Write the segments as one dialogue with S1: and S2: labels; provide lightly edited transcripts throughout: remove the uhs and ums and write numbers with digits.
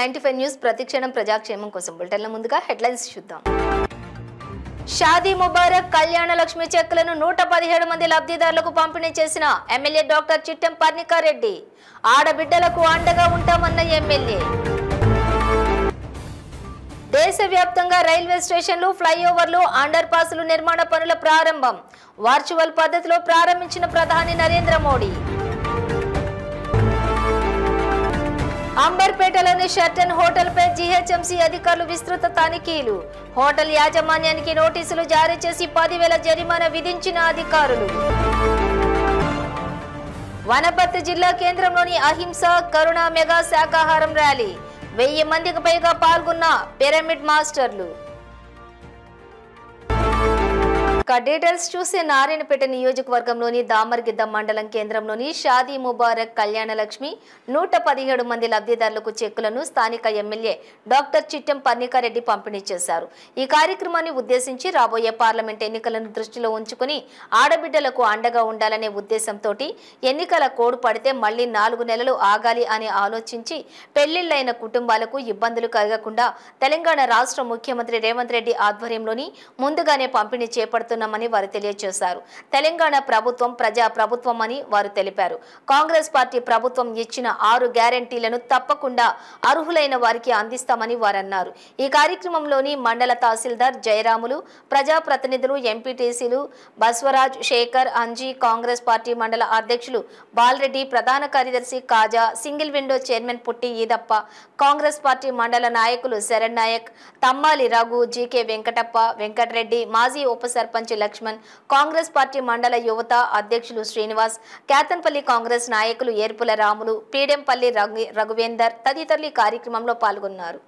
S1: 95 news ప్రతిక్షణం ప్రజాక్షేమం కోసం బులెటిన్ల ముందుగా హెడ్లైన్స్ చూద్దాం. షాదీ ముబారక్ కళ్యాణ లక్ష్మి చెక్కులను 117 మంది లబ్ధిదారులకు పంపిణీ చేసిన ఎమ్మెల్యే డాక్టర్ చిట్టెం పర్ణికారెడ్డి. ఆడబిడ్డలకు అండగా ఉంటామన్న ఎమ్మెల్యే. దేశవ్యాప్తంగా రైల్వే స్టేషన్లు, ఫ్లైఓవర్లు, అండర్ పాస్లు నిర్మాణ పనుల ప్రారంభం. వర్చువల్ పద్ధతిలో ప్రారంభించిన ప్రధాని నరేంద్ర మోడీ. అంబర్పేటలోని షెర్టన్ హోటల్పై జీహెచ్ఎంసీ అధికారులు విస్తృత తనిఖీలు. హోటల్ యాజమాన్యానికి నోటీసులు జారీ చేసి 10,000 జరిమానా విధించిన అధికారులు. వనపర్తి జిల్లా కేంద్రంలోని అహింస కరుణ మెగా శాకాహారం ర్యాలీ. 1000 మందికి పైగా పాల్గొన్న పిరమిడ్ మాస్టర్లు. డీటెయిల్స్ చూసే నారాయణపేట నియోజకవర్గంలోని దామర్గిద్ద మండలం కేంద్రంలోని షాదీ ముబారక్ కళ్యాణ లక్ష్మి 117 మంది లబ్ధిదారులకు చెక్కులను స్థానిక ఎమ్మెల్యే డాక్టర్ చిట్టెం పర్ణికారెడ్డి పంపిణీ చేశారు. ఈ కార్యక్రమాన్ని ఉద్దేశించి రాబోయే పార్లమెంట్ ఎన్నికలను దృష్టిలో ఉంచుకుని ఆడబిడ్డలకు అండగా ఉండాలనే ఉద్దేశంతో ఎన్నికల కోడ్ పడితే మళ్లీ 4 నెలలు ఆగాలి అని ఆలోచించి పెళ్లిళ్లైన కుటుంబాలకు ఇబ్బందులు కలగకుండా తెలంగాణ రాష్ట్ర ముఖ్యమంత్రి రేవంత్ రెడ్డి ఆధ్వర్యంలోని ముందుగానే పంపిణీ చేపడుతున్న వారు తెలియజేశారు. తెలంగాణ ప్రభుత్వం ప్రజా ప్రభుత్వం అని వారు తెలిపారు. కాంగ్రెస్ పార్టీ ప్రభుత్వం ఇచ్చిన 6 గ్యారెంటీలను తప్పకుండా అర్హులైన వారికి అందిస్తామని వారన్నారు. ఈ కార్యక్రమంలోని మండల తహసీల్దార్ జయరాములు, ప్రజాప్రతినిధులు, ఎంపీటీసీలు బస్వరాజ్, శేఖర్, అంజీ, కాంగ్రెస్ పార్టీ మండల అధ్యక్షులు బాలరెడ్డి, ప్రధాన కార్యదర్శి కాజా, సింగిల్ విండో చైర్మన్ పుట్టి ఈదప్ప, కాంగ్రెస్ పార్టీ మండల నాయకులు శరణ్ నాయక్, తమ్మాలి రఘు, జీకే వెంకటప్ప, వెంకటరెడ్డి, మాజీ ఉప సర్పంచ్ లక్ష్మణ్, కాంగ్రెస్ పార్టీ మండల యువత అధ్యక్షులు శ్రీనివాస్, కేతన్పల్లి కాంగ్రెస్ నాయకులు ఏర్పుల రాములు, పీడెంపల్లి రఘువేందర్ తదితరులు ఈ కార్యక్రమంలో పాల్గొన్నారు.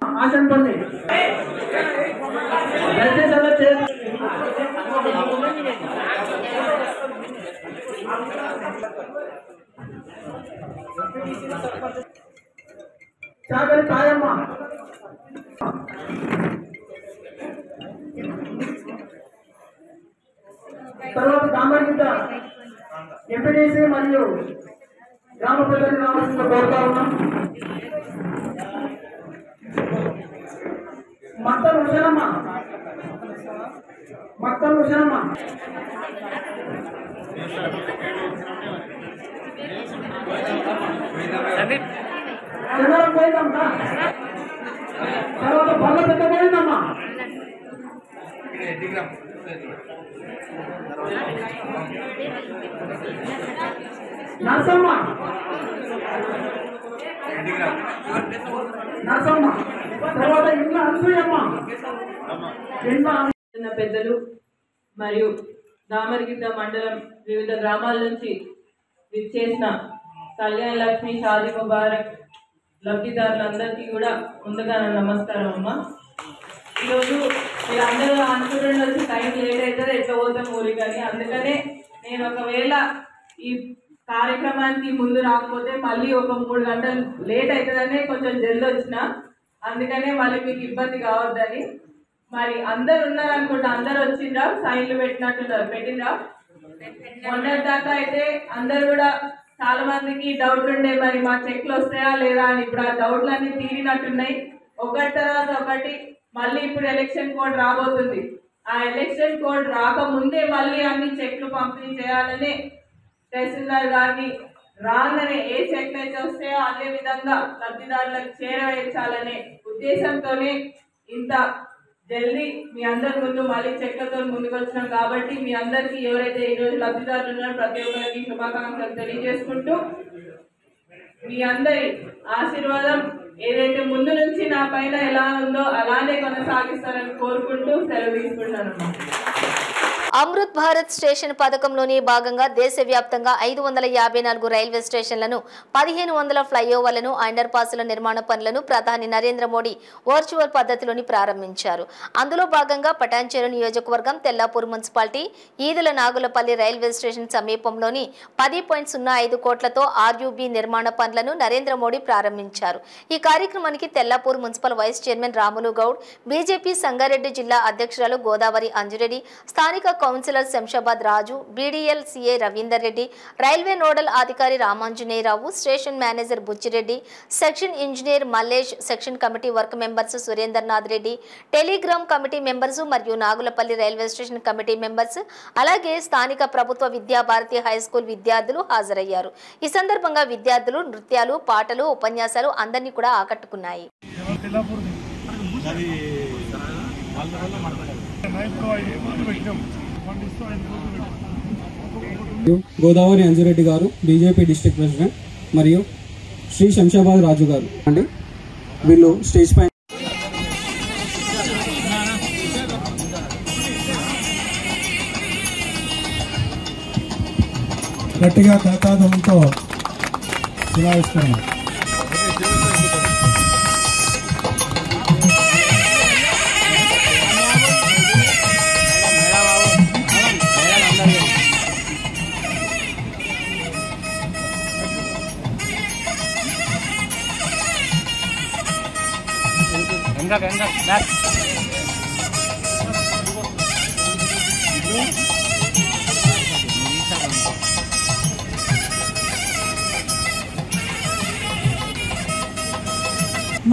S2: తర్వాత దామర్గిద్ద ఎంపీటీసీ మరియు గ్రామ ప్రజలకు రావాల్సిన కోరుతా ఉన్నాం. మత్తలు హుషనమ్మ చంద్రం పోయిందమ్మా. తర్వాత బల్ల పెద్ద పోయిందమ్మా. నరసమ్మ తర్వాత ఇంట్లో అనసూయమ్మ.
S3: పెద్దలు మరియు దామర్గిద్ద మండలం వివిధ గ్రామాల నుంచి విచ్చేసిన కళ్యాణ లక్ష్మి షాదీ ముబారక్ లబ్ధిదారులందరికీ కూడా ముందుగా నమస్కారం అమ్మ. ఈరోజు మీరందరూ అనుకుంటుండొచ్చు టైం లేట్ అవుతుంది, ఎట్లా పోతాం ఊరికి అని. అందుకనే నేను ఒకవేళ ఈ కార్యక్రమానికి ముందు రాకపోతే మళ్ళీ ఒక 3 గంటలు లేట్ అవుతుందనే కొంచెం జల్ది వచ్చిన. అందుకనే మళ్ళీ మీకు ఇబ్బంది కావద్దని. మరి అందరు ఉన్నారనుకుంటా, అందరు వచ్చిండ్రా, సైన్లు పెట్టిండ్రా. మొన్నటి దాకా అయితే అందరు కూడా చాలా మందికి డౌట్ ఉండే, మరి మా చెక్లు వస్తాయా లేదా అని. ఇప్పుడు ఆ డౌట్లన్నీ తీరినట్టున్నాయి. ఒకటి తర్వాత ఒకటి మళ్ళీ ఇప్పుడు ఎలక్షన్ కోడ్ రాబోతుంది. ఆ ఎలక్షన్ కోడ్ రాకముందే మళ్ళీ అన్ని చెక్లు పంపిణీ చేయాలని తహసీల్దార్ గారిని రాగానే ఏ చెక్లు అయితే వస్తాయో అదే విధంగా లబ్ధిదారులకు చేరవేర్చాలనే ఉద్దేశంతోనే ఇంత జల్దీ మీ అందరి ముందు మళ్ళీ చెక్లతో ముందుకు వచ్చినాం. కాబట్టి మీ అందరికీ ఎవరైతే ఈరోజు లబ్ధిదారులు ఉన్నారో ప్రతి ఒక్కరికి శుభాకాంక్షలు తెలియజేసుకుంటూ మీ అందరి ఆశీర్వాదం ఏదైతే ముందు నుంచి నా పైన ఎలా ఉందో అలానే కొనసాగిస్తారని కోరుకుంటూ సెలవు తీసుకుంటాను.
S1: అమృత్ భారత్ స్టేషన్ పథకంలోని భాగంగా దేశవ్యాప్తంగా 554 రైల్వే స్టేషన్లను, 1500 ఫ్లైఓవర్లను, అండర్ పాస్ల నిర్మాణ పనులను ప్రధాని నరేంద్ర మోడీ వర్చువల్ పద్ధతిలోని ప్రారంభించారు. అందులో భాగంగా పటాన్చెరు నియోజకవర్గం Tellapur municipality Edula Nagulapalli railway station సమీపంలోని 10.05 కోట్లతో ఆర్యూబీ నిర్మాణ పనులను నరేంద్ర మోడీ ప్రారంభించారు. ఈ కార్యక్రమానికి Tellapur municipal vice chairman Ramulu Goud, BJP Sangareddy జిల్లా అధ్యక్షురాలు గోదావరి అంజురెడ్డి, స్థానిక councillor Shamshabad Raju, BDL CA Ravinder Reddy, railway nodal అధికారి Ramanjaneyarao, station manager Buchireddy, section engineer Mallesh, section committee work members Surendernath Reddy, telegram committee members మరియు Nagulapalli railway station committee members, అలాగే స్థానిక ప్రభుత్వ విద్యాభారతి హై స్కూల్ విద్యార్థులు హాజరయ్యారు. ఈ సందర్భంగా విద్యార్థులు నృత్యాలు, పాటలు, ఉపన్యాసాలు అందరినీ కూడా ఆకట్టుకున్నాయి.
S4: గోదావరి అంజిరెడ్డి గారు బీజేపీ డిస్ట్రిక్ట్ ప్రెసిడెంట్ మరియు శ్రీ శంషాబాద్ రాజు గారు అండి. వీళ్ళు స్టేజ్ పైన
S5: గట్టిగా కరతాళంతో శిలావిష్కరణ.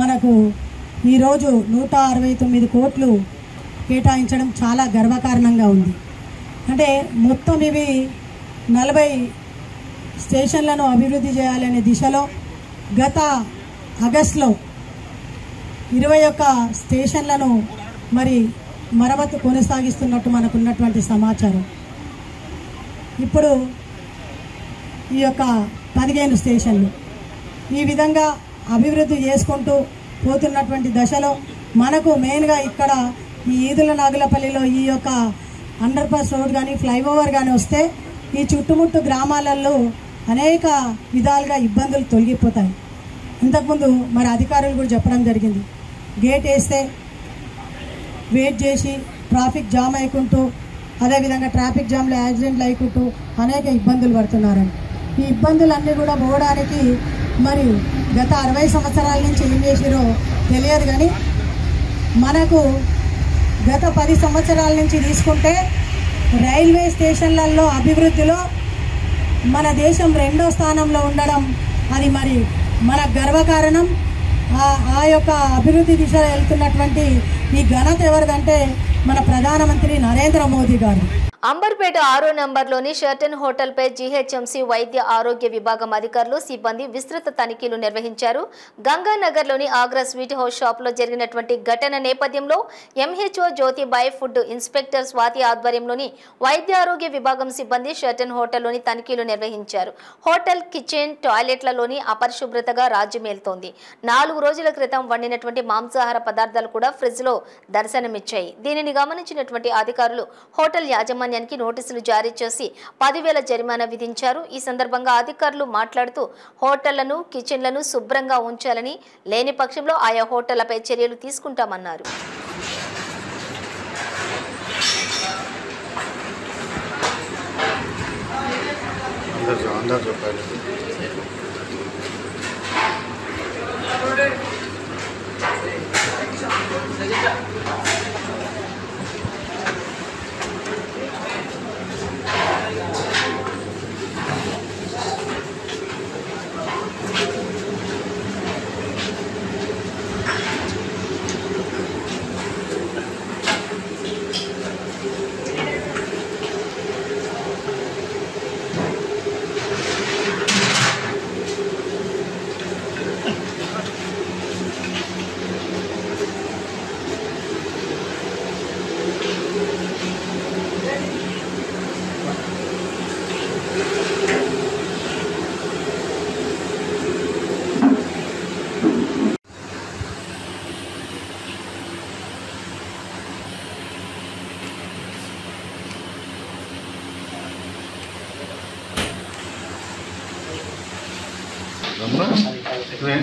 S6: మనకు ఈరోజు 169 కోట్లు కేటాయించడం చాలా గర్వకారణంగా ఉంది. అంటే మొత్తం ఇవి 40 స్టేషన్లను అభివృద్ధి చేయాలనే దిశలో గత ఆగస్టులో 21 స్టేషన్లను మరి మరమ్మతు కొనసాగిస్తున్నట్టు మనకు ఉన్నటువంటి సమాచారం. ఇప్పుడు ఈ యొక్క 15 స్టేషన్లు ఈ విధంగా అభివృద్ధి చేసుకుంటూ పోతున్నటువంటి దశలో మనకు మెయిన్గా ఇక్కడ ఈ ఈదుల నాగులపల్లిలో ఈ యొక్క అండర్ పాస్ రోడ్ కానీ ఫ్లైఓవర్ కానీ వస్తే ఈ చుట్టుముట్టు గ్రామాలలో అనేక విధాలుగా ఇబ్బందులు తొలగిపోతాయి. ఇంతకుముందు మరి అధికారులు కూడా చెప్పడం జరిగింది, గేట్ వేస్తే వెయిట్ చేసి ట్రాఫిక్ జామ్ అయికుంటూ అదేవిధంగా ట్రాఫిక్ జామ్లో యాక్సిడెంట్లు అయికుంటూ అనేక ఇబ్బందులు పడుతున్నారని. ఈ ఇబ్బందులన్నీ కూడా పోవడానికి మరి గత 60 సంవత్సరాల నుంచి ఏం చేసిరో తెలియదు, కానీ మనకు గత 10 సంవత్సరాల నుంచి తీసుకుంటే రైల్వే స్టేషన్లలో అభివృద్ధిలో మన దేశం 2వ స్థానంలో ఉండడం అది మరి మన గర్వకారణం. ఆ యొక్క అభివృద్ధి దిశలో వెళ్తున్నటువంటి ఈ ఘనత ఎవరిదంటే మన ప్రధానమంత్రి నరేంద్ర మోదీ గారు.
S1: అంబర్పేట 6వ నంబర్లోని షెర్టన్ హోటల్పై జీహెచ్ఎంసీ వైద్య ఆరోగ్య విభాగం అధికారులు సిబ్బంది విస్తృత తనిఖీలు నిర్వహించారు. గంగానగర్లోని ఆగ్రా స్వీట్ హౌస్ షాప్లో జరిగినటువంటి ఘటన నేపథ్యంలో MHO Jyotibai, food inspector Swathi ఆధ్వర్యంలోని వైద్య ఆరోగ్య విభాగం సిబ్బంది షెర్టన్ హోటల్లోని తనిఖీలు నిర్వహించారు. Hotel kitchen, టాయిలెట్లలోని అపరిశుభ్రతగా రాజ్యమేలుతోంది. 4 రోజుల క్రితం వండినటువంటి మాంసాహార పదార్థాలు కూడా ఫ్రిడ్జ్లో దర్శనమిచ్చాయి. దీనిని గమనించినటువంటి అధికారులు హోటల్ యాజమాన్యానికి నోటీసులు జారీ చేసి 10,000 జరిమానా విధించారు. ఈ సందర్భంగా అధికారులు మాట్లాడుతూ హోటళ్లను, కిచెన్లను శుభ్రంగా ఉంచాలని, లేని పక్షంలో ఆయా హోటళ్లపై చర్యలు తీసుకుంటామన్నారు.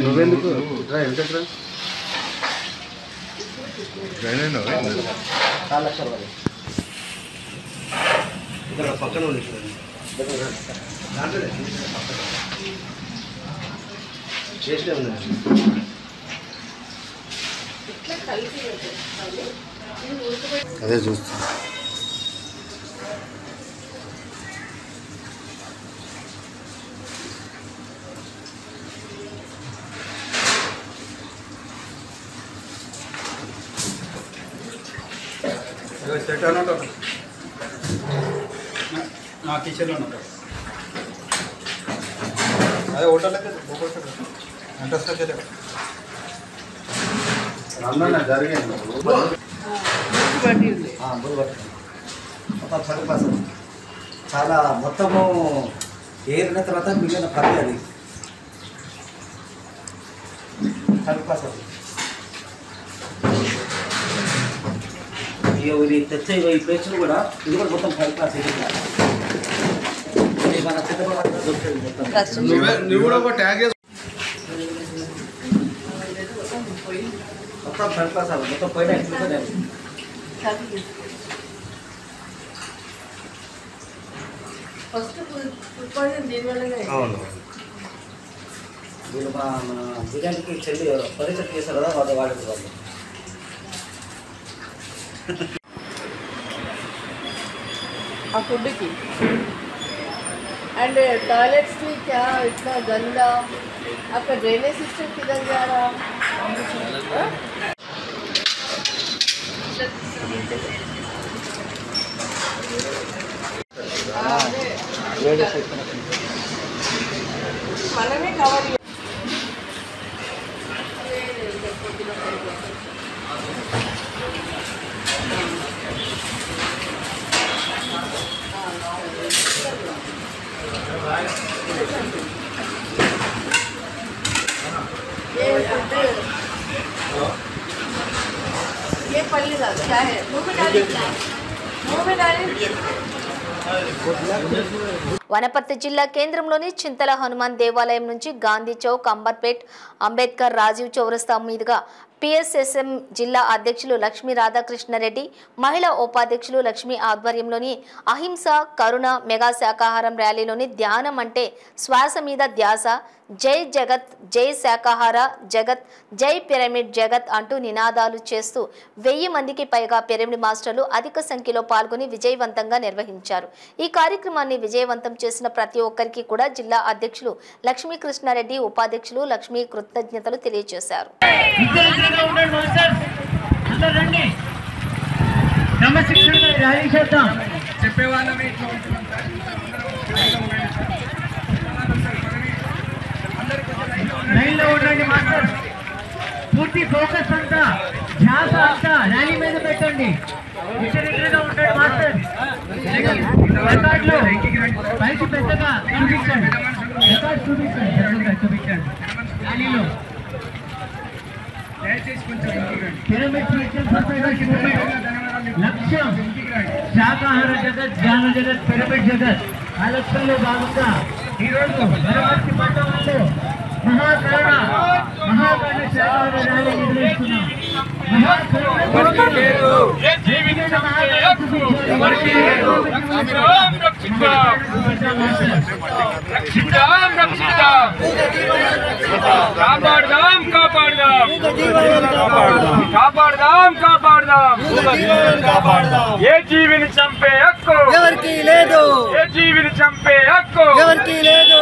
S7: నువ్వెందుకు పక్కన చేస్తే ఉంది. అదే చూస్తా
S4: కిచెన్లో ఉంటారు అదే హోటల్ అయితే ఇంట్రెస్ట్ అయితే
S7: జరిగింది
S8: చాలా మొత్తము ఏరిన తర్వాత మిగిలిన పని అది ఇది తెచ్చే ఈ ప్లేస్లు కూడా ఇది కూడా మొత్తం ఫైవ్ క్లాస్ ఇది మన చిత్రపటాలు దొరుకుతుంది మొత్తం
S7: నువ్వు కూడా ఒక ట్యాగ్
S8: మొత్తం ఫైవ్ క్లాస్ అవ్వాలి మొత్తం పైన ఎక్స్ప్రెషన్
S7: అవును
S8: వీళ్ళు మన బిర్యానీకి చెల్లి పరీక్ష చేశారు కదా వాళ్ళు వాళ్ళు
S3: ఆ ఫుడ్కి అండ్ टॉयलेट्स क्या इतना गंदा आपका ड्रेनेज सिस्टम किधर जा रहा మనమే కవర్ ये पल्ली दाल क्या है मुंह में डाली
S1: వనపర్తి జిల్లా కేంద్రంలోని చింతల హనుమాన్ దేవాలయం నుంచి గాంధీ చౌక్, అంబర్పేట్, అంబేద్కర్, రాజీవ్ చౌరస్తా మీదుగా పిఎస్ఎస్ఎం జిల్లా అధ్యక్షులు లక్ష్మీ రాధాకృష్ణారెడ్డి, మహిళా ఉపాధ్యక్షులు లక్ష్మీ ఆధ్వర్యంలోని అహింస కరుణ మెగా శాకాహారం ర్యాలీలోని ధ్యానం అంటే శ్వాస మీద ధ్యాస, జై జగత్, జై శాకాహార జగత్, జై పిరమిడ్ జగత్ అంటూ నినాదాలు చేస్తూ 1000 మందికి పైగా పిరమిడ్ మాస్టర్లు అధిక సంఖ్యలో పాల్గొని విజయవంతంగా నిర్వహించారు. ఈ కార్యక్రమాన్ని విజయవంతం చేసిన ప్రతి ఒక్కరికి కూడా జిల్లా అధ్యక్షులు లక్ష్మీకృష్ణారెడ్డి, ఉపాధ్యక్షులు లక్ష్మీ కృతజ్ఞతలు తెలియజేశారు.
S2: లైన్లో ఉండండి మాస్టర్, పూర్తి ఫోకస్ అంతా ధ్యాస అంతా ర్యాలీ మీద పెట్టండి. ఇద్దరిగా ఉండండి మాస్టర్, రికార్డులో పైకి పెద్దగా చూపించండి, రికార్డు చూపించండి ర్యాలీలో. పిరమిడ్ లక్ష్యం శాకాహార జగత్, జ్ఞాన జగత్, పిరమిడ్ జగత్. ఆ లక్ష్యంలో భాగంగా ఈరోజు వనపర్తి పట్టణంలో మహాకరుణ శాకాహార ర్యాలీ నిర్వహిస్తున్నాం.
S9: ఏ జీవిని చంపే హక్కు
S2: ఎవరికి లేదు,
S9: ఏ జీవిని చంపే హక్కు
S2: ఎవరికి లేదు.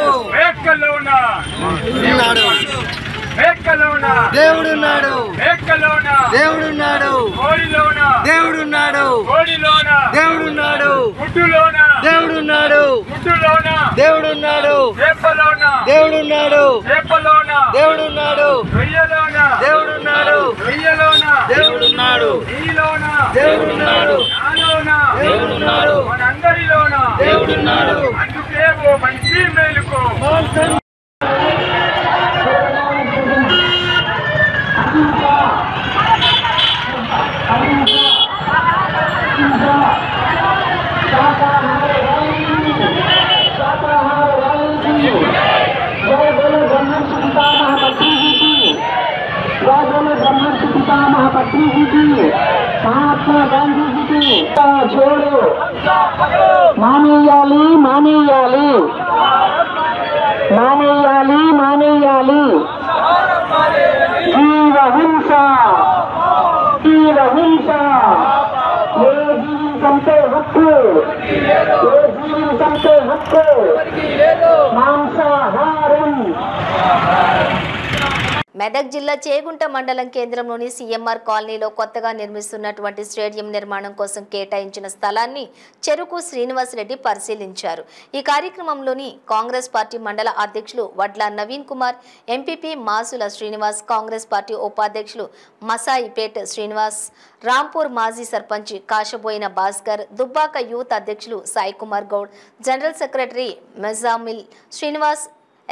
S9: మేకలోన
S2: దేవుడున్నాడు,
S9: మేకలోన
S2: దేవుడున్నాడు,
S9: కోడిలోన
S2: దేవుడున్నాడు,
S9: కోడిలోన
S2: దేవుడున్నాడు,
S9: గుడ్డులోన
S2: దేవుడున్నాడు,
S9: గుడ్డులోన
S2: దేవుడున్నాడు,
S9: చేపలోన
S2: దేవుడున్నాడు,
S9: చేపలోన
S2: దేవుడున్నాడు,
S9: రొయ్యలోన
S2: దేవుడున్నాడు,
S9: రొయ్యలోన
S2: దేవుడున్నాడు,
S9: నీలోన
S2: దేవుడున్నాడు,
S9: నాలోన
S2: దేవుడున్నాడు,
S9: మనందరిలోన
S2: దేవుడున్నాడు.
S9: అందుకే ఓ మంచి మేలుకో.
S2: महात्मा गांधी जी की छोड़ो, मानेयाली मानेयाली मानेयाली मानेयाली, जीव हिंसा जीव हिंसा, ये जीवन चलते हक्ku, ये जीवन चलते हक्ku, मांसाहारम.
S1: మెదక్ జిల్లా చేగుంట మండలం కేంద్రంలోని సీఎంఆర్ కాలనీలో కొత్తగా నిర్మిస్తున్నటువంటి స్టేడియం నిర్మాణం కోసం కేటాయించిన స్థలాన్ని చెరుకు శ్రీనివాసరెడ్డి పరిశీలించారు. ఈ కార్యక్రమంలోని కాంగ్రెస్ పార్టీ మండల అధ్యక్షులు వడ్ల నవీన్ కుమార్, ఎంపీపీ మాసుల శ్రీనివాస్, కాంగ్రెస్ పార్టీ ఉపాధ్యక్షులు మసాయిపేట్ శ్రీనివాస్, రాంపూర్ మాజీ సర్పంచ్ కాశబోయిన భాస్కర్, దుబ్బాక యూత్ అధ్యక్షులు Sai Kumar Goud, general secretary Mejamil Srinivas,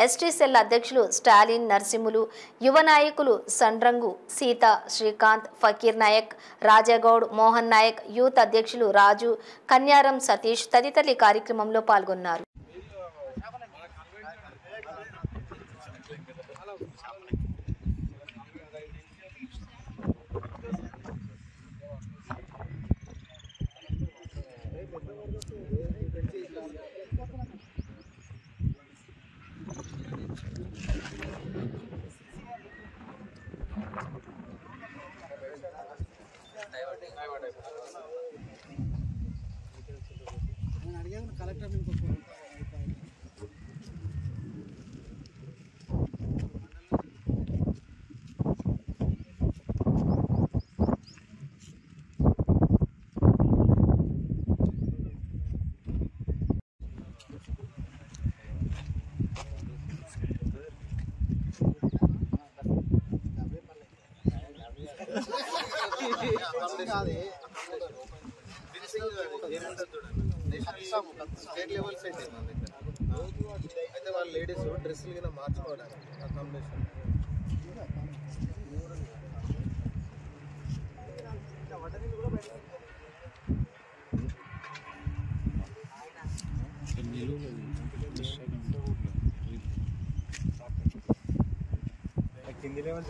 S1: ST cell అధ్యక్షులు స్టాలిన్ నరసింహులు, యువ నాయకులు సండ్రంగు సీత, శ్రీకాంత్, ఫకీర్ నాయక్, రాజాగౌడ్, మోహన్ నాయక్, యూత్ అధ్యక్షులు రాజు, కన్యారం సతీష్ తదితరులు కార్యక్రమంలో పాల్గొన్నారు.
S7: స్టేట్ లెవెల్స్ అయితే అయితే వాళ్ళ లేడీస్ డ్రెస్సులు కింద మార్చుకోవడానికి అకామిడేషన్ కింది లెవెల్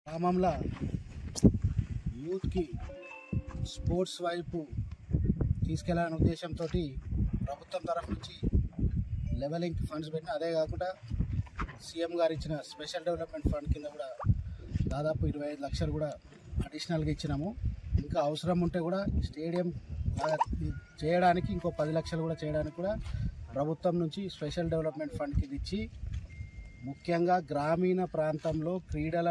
S5: గ్రామంలో యూత్కి స్పోర్ట్స్ వైపు తీసుకెళ్లాలనే ఉద్దేశంతో ప్రభుత్వం తరఫు నుంచి లెవెలింగ్ ఫండ్స్ పెట్టిన, అదే కాకుండా సీఎం గారు ఇచ్చిన స్పెషల్ డెవలప్మెంట్ ఫండ్ కింద కూడా దాదాపు 25 లక్షలు కూడా అడిషనల్గా ఇచ్చినాము. ఇంకా అవసరం ఉంటే కూడా స్టేడియం చేయడానికి ఇంకో 10 లక్షలు కూడా చేయడానికి కూడా ప్రభుత్వం నుంచి స్పెషల్ డెవలప్మెంట్ ఫండ్ కింద ఇచ్చి, ముఖ్యంగా గ్రామీణ ప్రాంతంలో క్రీడల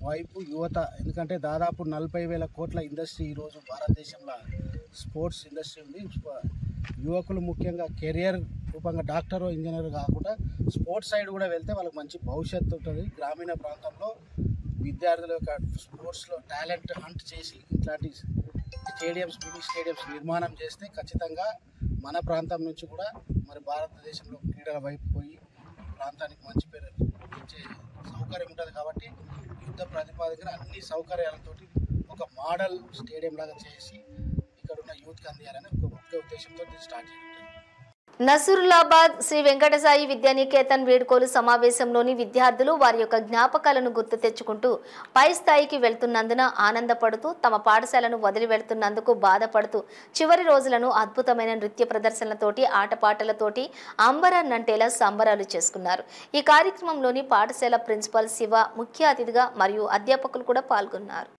S5: వైపు యువత, ఎందుకంటే దాదాపు 40,000 కోట్ల ఇండస్ట్రీ ఈరోజు భారతదేశంలో స్పోర్ట్స్ ఇండస్ట్రీ ఉంది. యువకులు ముఖ్యంగా కెరియర్ రూపంగా డాక్టర్, ఇంజనీర్ కాకుండా స్పోర్ట్స్ సైడ్ కూడా వెళ్తే వాళ్ళకి మంచి భవిష్యత్తు ఉంటుంది. గ్రామీణ ప్రాంతంలో విద్యార్థుల యొక్క స్పోర్ట్స్లో టాలెంట్ హంట్ చేసి ఇట్లాంటి స్టేడియంస్, మినీ స్టేడియంస్ నిర్మాణం చేస్తే ఖచ్చితంగా మన ప్రాంతం నుంచి కూడా మరి భారతదేశంలో క్రీడల వైపు పోయి ప్రాంతానికి మంచి పేరు ఇచ్చే సౌకర్యం ఉంటుంది. కాబట్టి యుద్ధ ప్రాతిపాదికన అన్ని సౌకర్యాలతో ఒక మోడల్ స్టేడియం లాగా చేసి ఇక్కడ ఉన్న యూత్కి అందియాలని ఒక ముఖ్య ఉద్దేశంతో స్టార్ట్ చేయాలి.
S1: నసరులాబాద్ శ్రీ వెంకటసాయి విద్యానికేతన్ వేడుకోలు సమావేశంలోని విద్యార్థులు వారి యొక్క జ్ఞాపకాలను గుర్తు తెచ్చుకుంటూ పై స్థాయికి వెళ్తున్నందున ఆనందపడుతూ, తమ పాఠశాలను వదిలి వెళ్తున్నందుకు బాధపడుతూ చివరి రోజులను అద్భుతమైన నృత్య ప్రదర్శనలతోటి, ఆటపాటలతోటి అంబరాన్నంటేలా సంబరాలు చేసుకున్నారు. ఈ కార్యక్రమంలోని పాఠశాల ప్రిన్సిపల్ శివ ముఖ్య అతిథిగా మరియు అధ్యాపకులు కూడా పాల్గొన్నారు.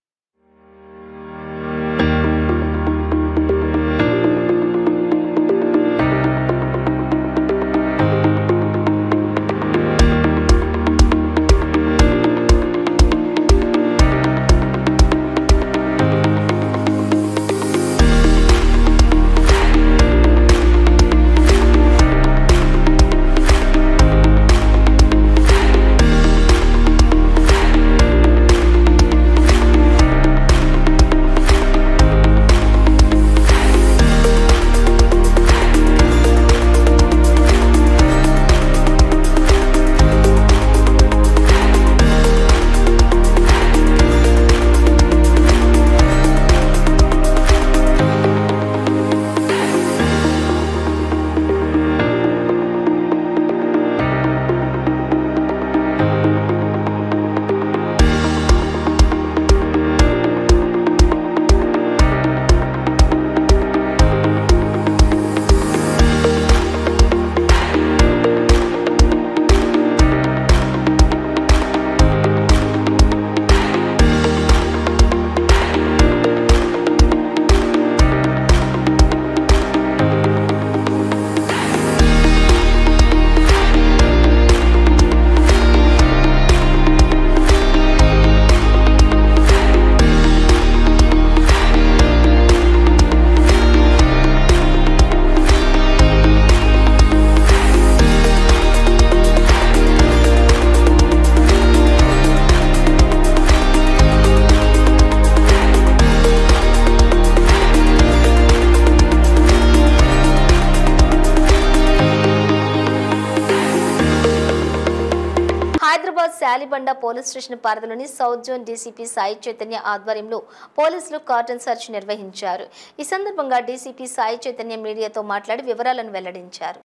S1: హైదరాబాద్ శాలిబండ పోలీస్ స్టేషన్ పరిధిలోని south zone DCP Sai Chaitanya ఆధ్వర్యంలో పోలీసులు కార్డన్ సెర్చ్ నిర్వహించారు. ఈ సందర్భంగా డీసీపీ సాయి చైతన్య మీడియాతో మాట్లాడి వివరాలను వెల్లడించారు.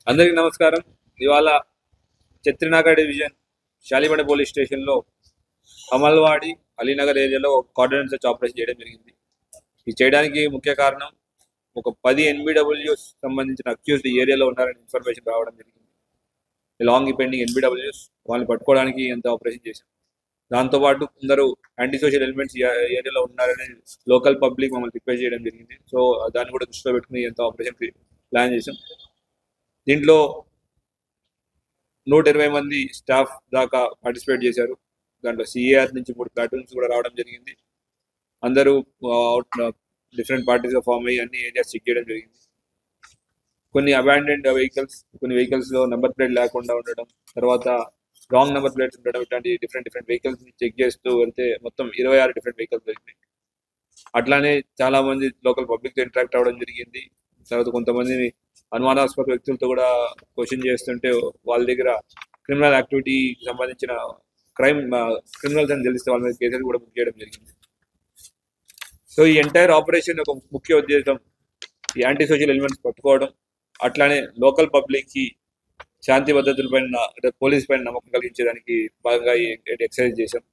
S10: అందరికీ నమస్కారం. ఇవాళ చత్రినగర్ డివిజన్ శాలిబండ పోలీస్ స్టేషన్లో అమల్వాడి అలీనగర్ ఏరియాలో కార్డన్ సెర్చ్ ఆపరేషన్ చేయడం జరిగింది. ఇది చేయడానికి ముఖ్య కారణం ఒక 10 NBWs సంబంధించిన అక్యూజ్డ్ ఏరియాలో ఉన్నారని ఇన్ఫర్మేషన్ రావడం జరిగింది. లాంగ్ పెండింగ్ NBWs వాళ్ళని పట్టుకోవడానికి ఎంత ఆపరేషన్ చేశాం. దాంతోపాటు కొందరు యాంటీ సోషల్ ఎలిమెంట్స్ ఏరియాలో ఉన్నారని లోకల్ పబ్లిక్ మమ్మల్ని రిక్వెస్ట్ చేయడం జరిగింది. సో దాన్ని కూడా దృష్టిలో పెట్టుకుని ఎంత ఆపరేషన్ ప్లాన్ చేసాం. దీంట్లో 120 మంది స్టాఫ్ దాకా పార్టిసిపేట్ చేశారు. దాంట్లో CAR నుంచి 3 ప్లాటూన్స్ కూడా రావడం జరిగింది. అందరూ డిఫరెంట్ పార్టీస్గా ఫామ్ అయ్యి అన్ని ఏరియాస్ చెక్ చేయడం జరిగింది. కొన్ని అబాండెండ్ వెహికల్స్, కొన్ని వెహికల్స్లో నెంబర్ ప్లేట్ లేకుండా ఉండడం, తర్వాత రాంగ్ నెంబర్ ప్లేట్స్ ఉండడం, ఇట్లాంటి డిఫరెంట్ వెహికల్స్ని చెక్ చేస్తూ వెళ్తే మొత్తం 26 డిఫరెంట్ వెహికల్స్ దొరికినాయి. అట్లానే చాలామంది లోకల్ పబ్లిక్తో ఇంటరాక్ట్ అవ్వడం జరిగింది. తర్వాత కొంతమందిని అనుమానాస్పద వ్యక్తులతో కూడా క్వశ్చన్ చేస్తుంటే వాళ్ళ దగ్గర క్రిమినల్ యాక్టివిటీకి సంబంధించిన క్రిమినల్స్ అని తెలిస్తే వాళ్ళ మీద కేసులు కూడా బుక్ చేయడం జరిగింది. సో ఈ ఎంటైర్ ఆపరేషన్ ఒక ముఖ్య ఉద్దేశం ఈ యాంటీ సోషల్ ఎలిమెంట్స్ పట్టుకోవడం, అట్లానే లోకల్ పబ్లిక్కి శాంతి భద్రతల పైన, పోలీస్ పైన నమ్మకం కలిగించడానికి భాగంగా ఈ ఎక్సర్సైజ్ చేశాం.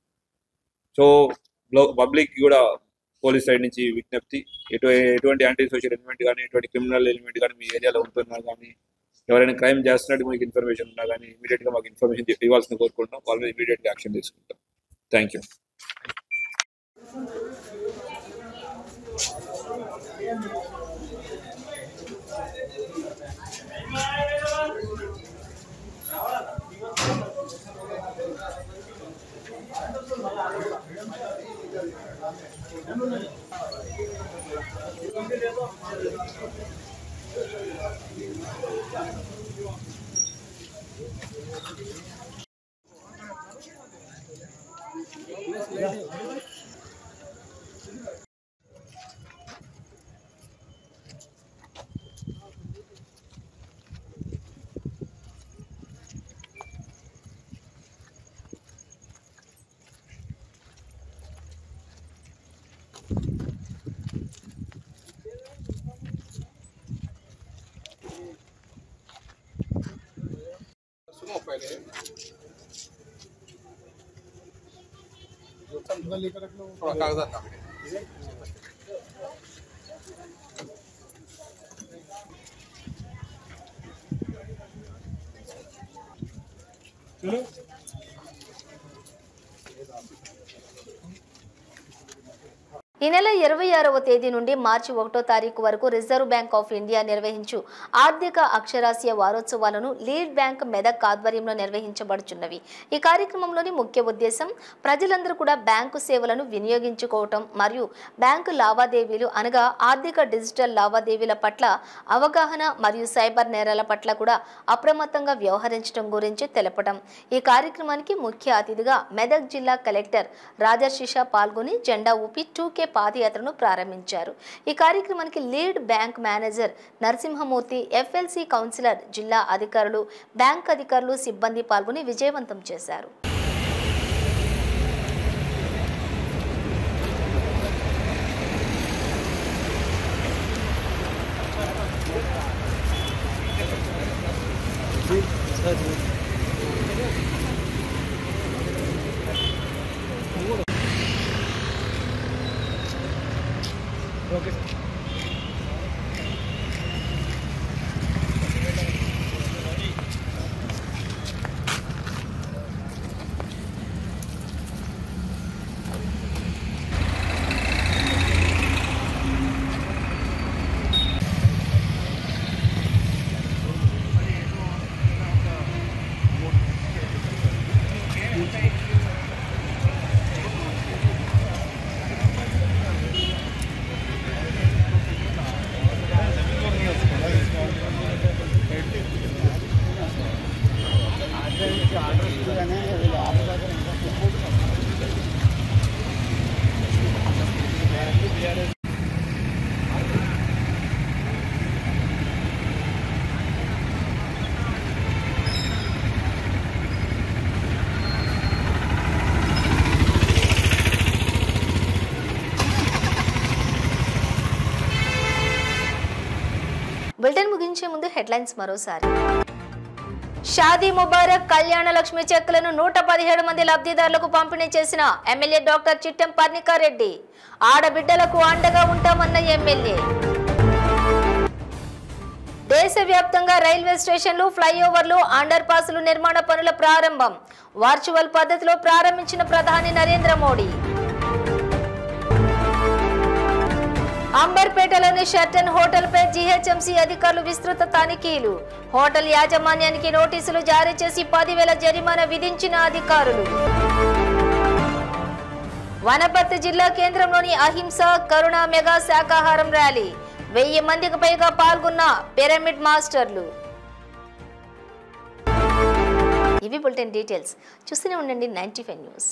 S10: సో పబ్లిక్ కూడా పోలీస్ సైడ్ నుంచి విజ్ఞప్తి, ఎటువంటి యాంటీ సోషల్ ఎలిమెంట్ కానీ, ఎటువంటి క్రిమినల్ ఎలిమెంట్ కానీ మీ ఏరియాలో ఉంటున్నా కానీ, ఎవరైనా క్రైమ్ చేస్తున్నట్టు మీకు ఇన్ఫర్మేషన్ ఉన్నా కానీ ఇమీడియట్గా మాకు ఇన్ఫర్మేషన్ ఇవ్వాల్సిన కోరుకుంటాం. వాళ్ళ మీద ఇమీడియట్గా యాక్షన్ తీసుకుంటాం. Thank you. कागजात चलो
S1: ఈ నెల 26వ తేదీ నుండి మార్చి 1వ తారీఖు వరకు రిజర్వ్ బ్యాంక్ ఆఫ్ ఇండియా నిర్వహించు ఆర్థిక అక్షరాస్యత వారోత్సవాలను లీడ్ బ్యాంక్ మెదక్ ఆధ్వర్యంలో నిర్వహించబడుచున్నవి. ఈ కార్యక్రమంలోని ముఖ్య ఉద్దేశం ప్రజలందరూ కూడా బ్యాంకు సేవలను వినియోగించుకోవటం మరియు బ్యాంకు లావాదేవీలు అనగా ఆర్థిక డిజిటల్ లావాదేవీల పట్ల అవగాహన మరియు సైబర్ నేరాల పట్ల కూడా అప్రమత్తంగా వ్యవహరించడం గురించి తెలపడం. ఈ కార్యక్రమానికి ముఖ్య అతిథిగా మెదక్ జిల్లా కలెక్టర్ రాజర్షిషా పాల్గొని జెండా ఊపి 2K పాదయాత్రను ప్రారంభించారు. ఈ కార్యక్రమానికి lead bank manager Narasimhamurthy, FLC counsellor, జిల్లా అధికారులు, బ్యాంక్ అధికారులు, సిబ్బంది పాల్గొని విజయవంతం చేశారు.
S10: Okay sir.
S1: బులెటిన్ ముగించే ముందు హెడ్లైన్స్ మరోసారి. షాదీ ముబారక్ కళ్యాణ లక్ష్మి చెక్కులను 117 మంది లబ్ధిదారులకు పంపిణీ చేసిన ఎమ్మెల్యే డాక్టర్ చిట్టెం పర్ణికారెడ్డి. ఆడబిడ్డలకు అండగా ఉంటామన్న ఎమ్మెల్యే. దేశవ్యాప్తంగా రైల్వే స్టేషన్లు, ఫ్లైఓవర్లు, అండర్ పాస్లు నిర్మాణ పనుల ప్రారంభం. వర్చువల్ పద్ధతిలో ప్రారంభించిన ప్రధాని నరేంద్ర మోడీ. అంబర్పేటలోని షెర్టన్ హోటల్పై జీహెచ్ఎంసీ అధికారులు విస్తృత తనిఖీలు. హోటల్ యాజమాన్యానికి నోటీసులు జారీ చేసి 10,000 జరిమానా విధించిన అధికారులు. వనపర్తి జిల్లా కేంద్రంలోని అహింస కరుణ మెగా శాకాహారం ర్యాలీ. 1000 మందికి పైగా పాల్గొన్న పిరమిడ్ మాస్టర్లు. ఇవి బులెటిన్ డీటెయిల్స్. చూస్తూనే ఉండండి 95 న్యూస్.